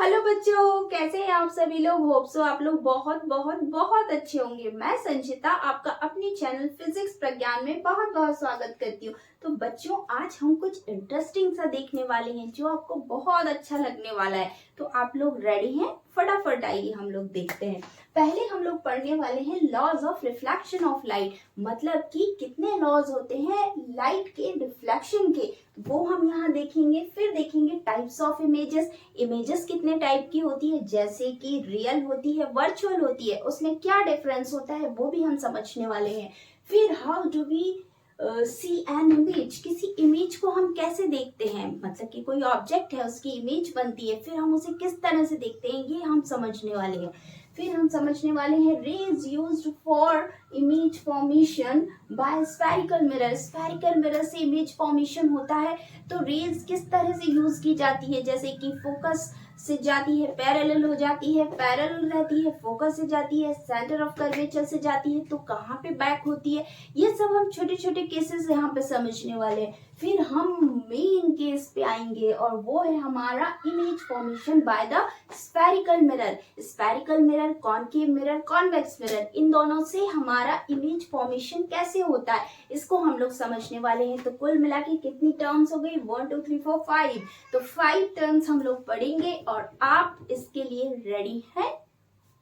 Hello बच्चों, कैसे हैं आप सभी लोग। होप सो आप लोग बहुत बहुत बहुत अच्छे होंगे। मैं संचिता आपका अपनी चैनल फिजिक्स प्रज्ञान में बहुत बहुत स्वागत करती हूँ। तो बच्चों, आज हम कुछ इंटरेस्टिंग सा देखने वाले हैं जो आपको बहुत अच्छा लगने वाला है। तो आप लोग रेडी हैं? फटाफट आइए हम लोग देखते हैं। पहले हम लोग पढ़ने वाले हैं laws of reflection of light, मतलब कि कितने लॉज होते हैं लाइट के रिफ्लेक्शन के, वो हम यहाँ देखेंगे। फिर देखेंगे टाइप्स ऑफ इमेजेस, इमेजेस कितने टाइप की होती है, जैसे कि रियल होती है, वर्चुअल होती है, उसमें क्या डिफरेंस होता है वो भी हम समझने वाले हैं। फिर how do we see an image, किसी इमेज को हम कैसे देखते हैं, मतलब कि कोई ऑब्जेक्ट है उसकी इमेज बनती है, फिर हम उसे किस तरह से देखते हैं ये हम समझने वाले हैं। फिर हम समझने वाले हैं rays used for image formation by spherical mirror, spherical mirror से इमेज फॉर्मेशन होता है। तो रेज किस तरह से यूज की जाती है, जैसे कि फोकस से जाती है, पैरेलल हो जाती है, पैरेलल रहती है, फोकस से जाती है, सेंटर ऑफ कर्वेचर से जाती है, तो कहाँ पे बैक होती है, ये सब हम छोटे छोटे केसेस यहाँ पे समझने वाले हैं। फिर हम मेन केस पे आएंगे और वो है हमारा image formation by the spherical mirror. Spherical mirror, concave mirror, convex mirror, इन दोनों से हमारा इमेज फॉर्मेशन कैसे होता है इसको हम लोग समझने वाले हैं। तो कुल मिला के कितनी टर्म्स हो गई? 1 2 3 4 5। तो 5 टर्म्स हम लोग पढ़ेंगे और आप इसके लिए रेडी हैं?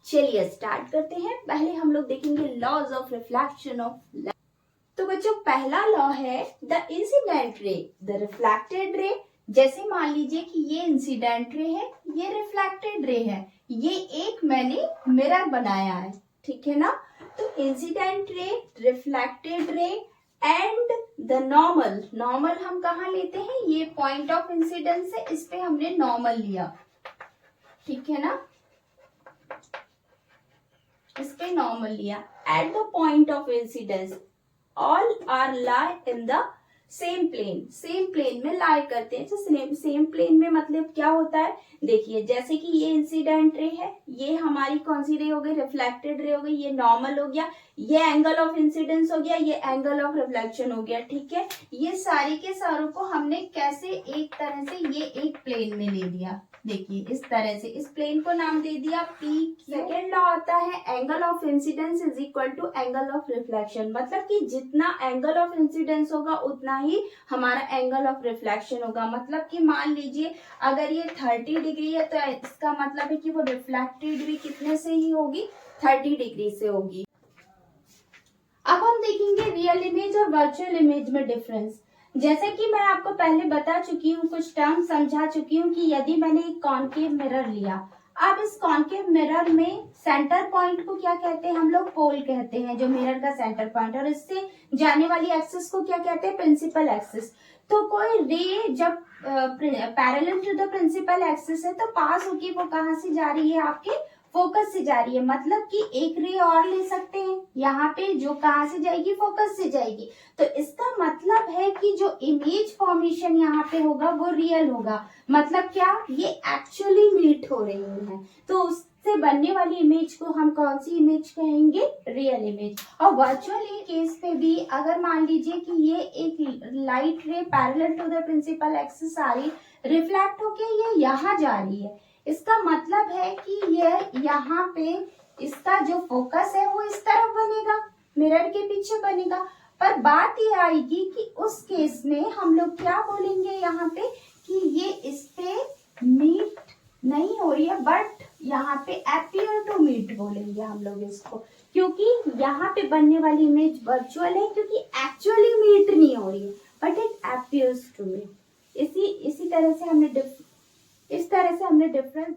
चलिए स्टार्ट करते हैं। पहले हम लोग देखेंगे laws of reflection of light. तो बच्चों, पहला लॉ है the incident ray, the reflected ray. जैसे मान लीजिए कि ये इंसिडेंट रे है, ये रिफ्लेक्टेड रे है, ये एक मैंने मिरर बनाया है, ठीक है ना। तो incident ray, reflected ray and the normal, normal हम कहाँ लेते हैं, ये पॉइंट ऑफ इंसिडेंस है, इस पे हमने नॉर्मल लिया, ठीक है ना, इस पे नॉर्मल लिया। At the point of incidence all are lie in the same plane, same plane में लाई करते हैं। तो सेम प्लेन में मतलब क्या होता है, देखिए जैसे कि ये इंसिडेंट रे है, ये हमारी कौन सी रे हो गई, रिफ्लेक्टेड रे हो गई, ये नॉर्मल हो गया, ये एंगल ऑफ इंसिडेंस हो गया, ये एंगल ऑफ रिफ्लेक्शन हो गया, ठीक है। ये सारी के सारों को हमने कैसे एक तरह से ये एक प्लेन में ले लिया, देखिए इस तरह से, इस प्लेन को नाम दे दिया पी। सेकेंड लॉ आता है angle of incidence is equal to angle of reflection, मतलब कि जितना एंगल ऑफ इंसिडेंस होगा उतना ही हमारा एंगल ऑफ रिफ्लेक्शन होगा। मतलब कि मान लीजिए अगर ये 30 डिग्री है तो इसका मतलब है कि वो रिफ्लेक्टेड भी कितने से ही होगी, 30 डिग्री से होगी। अब हम देखेंगे रियल इमेज और वर्चुअल इमेज में डिफरेंस। जैसे कि मैं आपको पहले बता चुकी हूँ, कुछ टर्म समझा चुकी हूँ कि यदि मैंने एक कॉनकेव मिरर लिया, अब इस कॉनकेव मिरर में सेंटर पॉइंट को क्या कहते हैं, हम लोग पोल कहते हैं, जो मिरर का सेंटर पॉइंट, और इससे जाने वाली एक्सिस को क्या कहते हैं, प्रिंसिपल एक्सिस। तो कोई रे जब parallel to the principal axis है तो पास होगी, वो कहाँ से जा रही है, आपके फोकस से जा रही है। मतलब कि एक रे और ले सकते हैं यहाँ पे, जो कहाँ से जाएगी, फोकस से जाएगी। तो इसका मतलब है कि जो इमेज फॉर्मेशन यहाँ पे होगा वो रियल होगा। मतलब क्या, ये एक्चुअली मीट हो रही है, तो उससे बनने वाली इमेज को हम कौन सी इमेज कहेंगे, रियल इमेज। और वर्चुअल केस पे भी अगर मान लीजिए कि ये एक light ray parallel to the principal axis आ रही, रिफ्लेक्ट होके ये यहाँ जा रही है, इसका मतलब है कि यह यहाँ पे इसका जो फोकस है वो इस तरफ बनेगा, मिरर के पीछे बनेगा। पर बात ये आएगी कि उस केस में हम लोग क्या बोलेंगे यहाँ पे कि ये इस पे मीट नहीं हो रही है, बट यहाँ पे अपीयर टू मीट बोलेंगे हम लोग इसको, क्योंकि यहाँ पे बनने वाली इमेज वर्चुअल है, क्योंकि एक्चुअली मीट नहीं हो रही है, but it appears to meet. इसी तरह से हमने इस तरह से हमने डिफरेंस।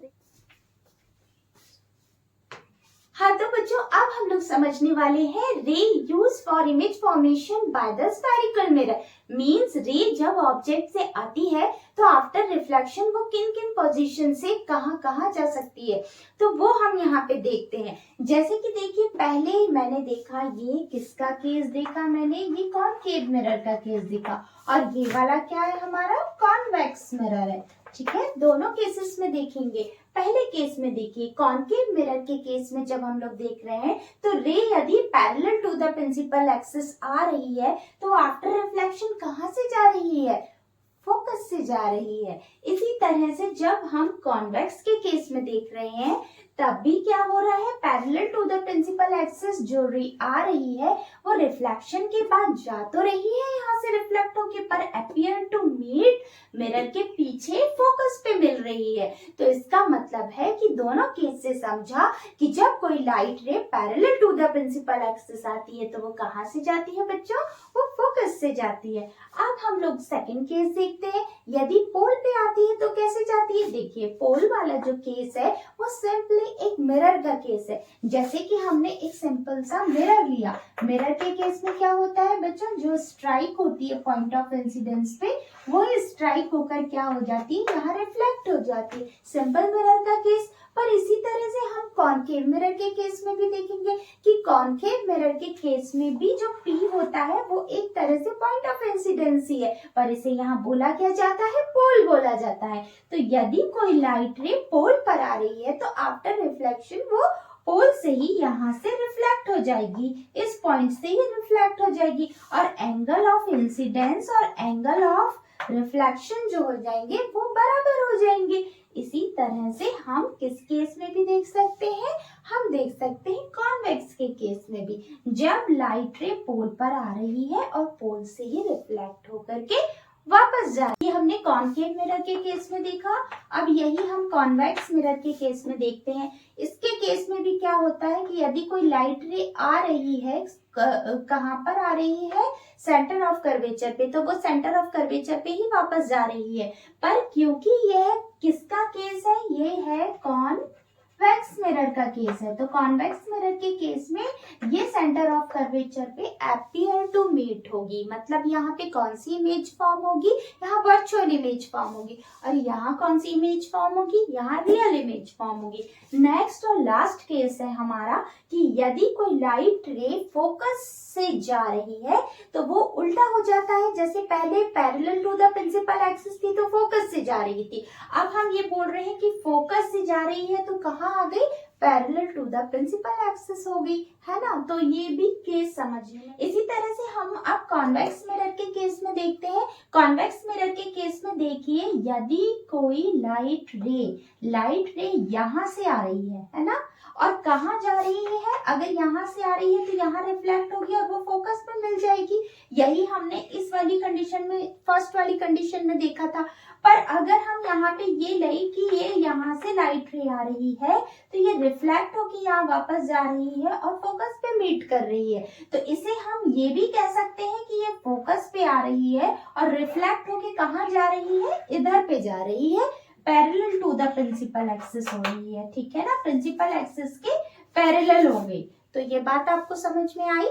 हाँ तो बच्चों, अब हम लोग समझने वाले हैं रे use for image formation by the spherical mirror. Means रे जब ऑब्जेक्ट से आती है तो आफ्टर रिफ्लेक्शन वो किन किन पोजीशन से कहाँ कहाँ जा सकती है, तो वो हम यहाँ पे देखते हैं। जैसे कि देखिए, पहले मैंने देखा, ये किसका केस देखा मैंने, ये कॉनकेव मिरर का केस देखा, और ये वाला क्या है, हमारा कॉन्वेक्स मिरर है, ठीक है। दोनों केसेस में देखेंगे। पहले केस में देखिए, कॉनकेव मिरर के केस में जब हम लोग देख रहे हैं तो रे यदि parallel to the principal axis आ रही है तो आफ्टर रिफ्लेक्शन कहाँ से जा रही है, फोकस से जा रही है। इसी तरह से जब हम कॉन्वेक्स के केस में देख रहे हैं तब भी क्या हो रहा है, parallel to the principal axis जो आ रही है वो रिफ्लेक्शन के बाद जा तो रही है यहाँ से रिफ्लेक्ट होके, पर अपीयर टू मीट मिरर के पीछे फोकस पे मिल रही है। तो इसका मतलब है कि दोनों केस से समझा कि जब कोई light ray parallel to the principal axis आती है तो वो कहाँ से जाती है बच्चों, वो फोकस से जाती है। अब हम लोग सेकंड केस देखते हैं, यदि पोल पे आती है तो कैसे जाती है। देखिए पोल वाला जो केस है वो सिंपली एक मिरर का केस है। जैसे कि हमने एक सिंपल सा मिरर लिया, मिरर के केस में क्या होता है बच्चों, जो स्ट्राइक होती है पॉइंट ऑफ इंसिडेंस पे वो स्ट्राइक होकर क्या हो जाती है, यहाँ रिफ्लेक्ट हो जाती है, सिंपल मिरर का केस। पर इसी तरह से हम कॉनकेव मिरर के केस में भी देखेंगे कि कॉनकेव मिरर के केस में भी जो P होता है वो एक तरह से पॉइंट ऑफ इंसिडेंस ही है, पर इसे यहाँ बोला क्या जाता है, पोल बोला जाता है। तो यदि कोई लाइट रे पोल पर आ रही है तो आफ्टर रिफ्लेक्शन वो पोल से ही यहाँ से रिफ्लेक्ट हो जाएगी, इस पॉइंट से ही रिफ्लेक्ट हो जाएगी, और एंगल ऑफ इंसिडेंस और एंगल ऑफ रिफ्लेक्शन जो हो जाएंगे वो बराबर हो जाएंगे। इसी तरह से हम किस केस में भी देख सकते हैं, हम देख सकते हैं कॉन्वेक्स के केस में भी, जब लाइट रे पोल पर आ रही है और पोल से ही रिफ्लेक्ट होकर के वापस जा रही है। हमने कॉनकेव मिरर के केस में देखा, अब यही हम कॉन्वेक्स मिरर के केस में देखते हैं। इसके केस में भी क्या होता है कि यदि कोई लाइट रे आ रही है, कहाँ पर आ रही है, सेंटर ऑफ कर्वेचर पे, तो वो सेंटर ऑफ कर्वेचर पे ही वापस जा रही है। पर क्योंकि यह किसका केस है, ये है कॉन्वेक्स मिरर का केस है, तो कॉन्वेक्स मिरर के केस में ये सेंटर ऑफ कर्वेचर पे अपीयर टू मीट होगी, मतलब यहाँ पे कौन सी इमेज फॉर्म होगी, यहाँ वर्चुअल इमेज फॉर्म होगी, और यहाँ कौन सी इमेज फॉर्म होगी, यहाँ रियल इमेज फॉर्म होगी। नेक्स्ट और लास्ट केस है हमारा कि यदि कोई लाइट रे फोकस से जा रही है तो वो उल्टा हो जाता है, जैसे पहले parallel to the principal axis थी तो फोकस से जा रही थी, अब हम ये बोल रहे हैं कि फोकस से जा रही है तो कहाँ आ गई, parallel to the principal axis हो गई, है ना। तो ये भी केस समझिए। इसी तरह से हम अब कॉन्वेक्स मिरर के केस में देखते हैं। कॉन्वेक्स मिरर के केस में देखिए, यदि कोई लाइट रे यहाँ से आ रही है ना, और कहाँ जा रही है, अगर यहाँ से आ रही है तो यहाँ रिफ्लेक्ट होगी और वो फोकस में मिल जाएगी। यही हमने इस वाली कंडीशन में, फर्स्ट वाली कंडीशन में देखा था। पर अगर हम यहाँ पे ये ले कि ये यहाँ से लाइट रे आ रही है तो ये रिफ्लेक्ट होकर यहाँ वापस जा रही है और फोकस पे मीट कर रही है, तो इसे हम ये भी कह सकते हैं कि ये फोकस पे आ रही है और रिफ्लेक्ट होके कहाँ जा रही है, इधर पे जा रही है, parallel to the principal axis हो रही है, ठीक है ना, प्रिंसिपल एक्सिस के पैरेलल हो गई। तो ये बात आपको समझ में आई।